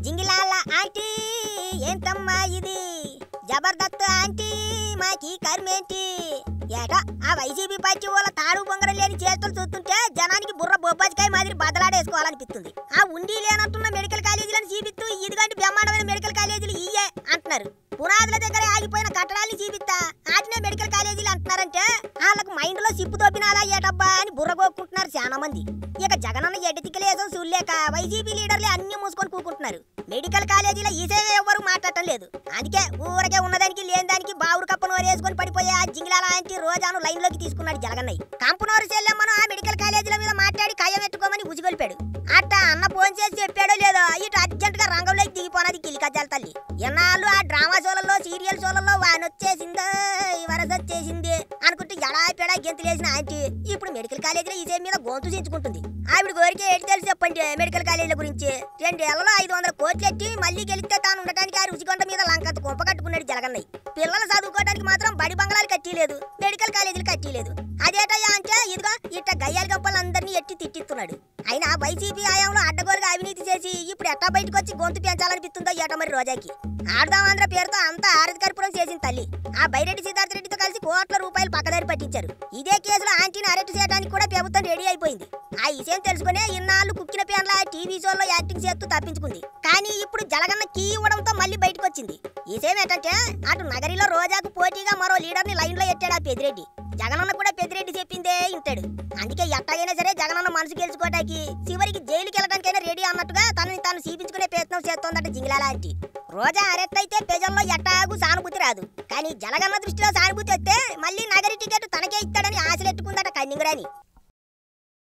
జింగిలాల aunty ఏంటమ్మా ఇది Jabardasth aunty మాకి కర్మేంటి ఏటా ఆ వైసీపీ పార్టీ వాళ్ళ తాడు బొంగరం లేని చేతులు చూస్తుంటే జనానికి బుర్ర బొబ్బాజికాయ మాదిరి బదలాడేసుకోవాలనిపిస్తుంది. ఆ ఉండి లేనంటున్న మెడికల్ కాలేజీలను చూపిస్తూ ఇదిగంటే బ్రహ్మాండమైన మెడికల్ కాలేజీలు ఇయ్యే అంటున్నారు. పునాదుల దగ్గర ఆగిపోయిన కట్టడాన్ని చూపిస్తా ఆటినే మెడికల్ కాలేజీలు అంటున్నారంటే వాళ్ళకు మైండ్ లో సిప్పు తోపినాలా ఏటబ్బా అని బుర్రగోక్కుంటున్నారు చాలా మంది. ఇక జగనన్న ఎడ్డతికలేసం చూడలేక వైసీపీ లీడర్లే అన్ని మూసుకొని కూకుంటున్నారు. మెడికల్ కాలేజీలో ఈసేవే ఎవ్వరూ మాట్లాడటం లేదు. అందుకే ఊరకే ఉన్నదానికి లేని దానికి బావురు కప్పనోరు వేసుకొని పడిపోయే ఆ జింగిలాల ఆంటీ రోజాను లైన్ లోకి తీసుకున్నాడు జగన్నయ్య. కంపనోరు చెల్లెమ్మను ఆ మెడికల్ కాలేజీల మీద మాట్లాడి ఖాయం పెట్టుకోమని ఉజిగొలిపాడు. అట్ట అన్న ఫోన్ చేసి చెప్పాడో లేదో ఇటు అర్జెంట్ గా రంగంలోకి దిగిపోనది కిలికజ్జాల తల్లి. ఎన్నాళ్ళు ఆ డ్రామా షోలలో సీరియల్ షోలలో వానొచ్చేసిందో వరస వచ్చేసింది అనుకుంటూ ఎడాపెడా గెంతులేసిన ఆంటీ ఇప్పుడు మెడికల్ కాలేజీలో ఈసే మీద గొంతు చించుకుంటుంది. ఆవిడ కోరికే ఏంటి తెలిసి చెప్పండి మెడికల్ కాలేజీల గురించి. 2 ఏళ్లలో 500 కోట్లు ఎట్టి మళ్ళీ గెలిస్తే తాను ఉండటానికి ఆ రుచికొండ మీద లంకంత కుంప కట్టుకున్నాడు జగన్నయ్య. పిల్లలు చదువుకోవడానికి మాత్రం బడి బంగ్లాలు కట్టిలేదు, మెడికల్ కాలేజీలు కట్టిలేదు. అదేటయ్యా అంటే ఇదిగో ఇట్ట గయ్యాలి గంపలందరినీ ఎట్టి తిట్టిస్తున్నాడు. అయినా వైసీపీ హయాంలో అడ్డగోలుగా అవినీతి చేసి ఇప్పుడు ఎట్టా బయటకు వచ్చి గొంతు పెంచాలనిపిస్తుందో ఏట మరి రోజాకి. ఆడదామాంధ్ర పేరుతో అంతా ఆరతికర్పూరం చేసిన తల్లి ఆ బైరెడ్డి సిద్ధార్థ రెడ్డితో కలిసి కోట్ల రూపాయలు పక్కదారి పట్టించారు. ఇదే కేసులో ఆంటీని అరెస్ట్ చేయడానికి కూడా ప్రభుత్వం రెడీ అయిపోయింది. ఆ విషయం తెలుసుకునే ఇన్నాళ్ళు కుక్కిన పేర్ల టీవీ షోలో యాక్టింగ్ చేస్తూ తప్పించుకుంది. కానీ ఇప్పుడు జలగన్న కీ ఇవ్వడంతో మళ్ళీ బయటకు వచ్చింది. విషయం ఏంటంటే అటు నగరిలో రోజాకు పోటీగా మరో లీడర్ని లైన్ లో ఎట్టాడు ఆ పెద్దిరెడ్డి. జగనన్న కూడా పెద్దిరెడ్డి చెప్పిందే ఇంటాడు. అందుకే ఎట్టాగైనా సరే జగనన్న మనసు గెలుచుకోవడానికి చివరికి జైలుకి వెళ్ళడానికైనా రెడీ అన్నట్టుగా తనని తాను చూపించుకునే ప్రయత్నం చేస్తోందట జింగిలాల ఆంటీ. రోజా అరెస్ట్ అయితే ప్రజల్లో ఎట్టాగు సానుభూతి రాదు. కానీ జలగన్న దృష్టిలో సానుభూతి వస్తే మళ్ళీ నగరి టికెట్ తనకే ఇస్తాడని ఆశలెట్టుకుందట కన్నింగురాని.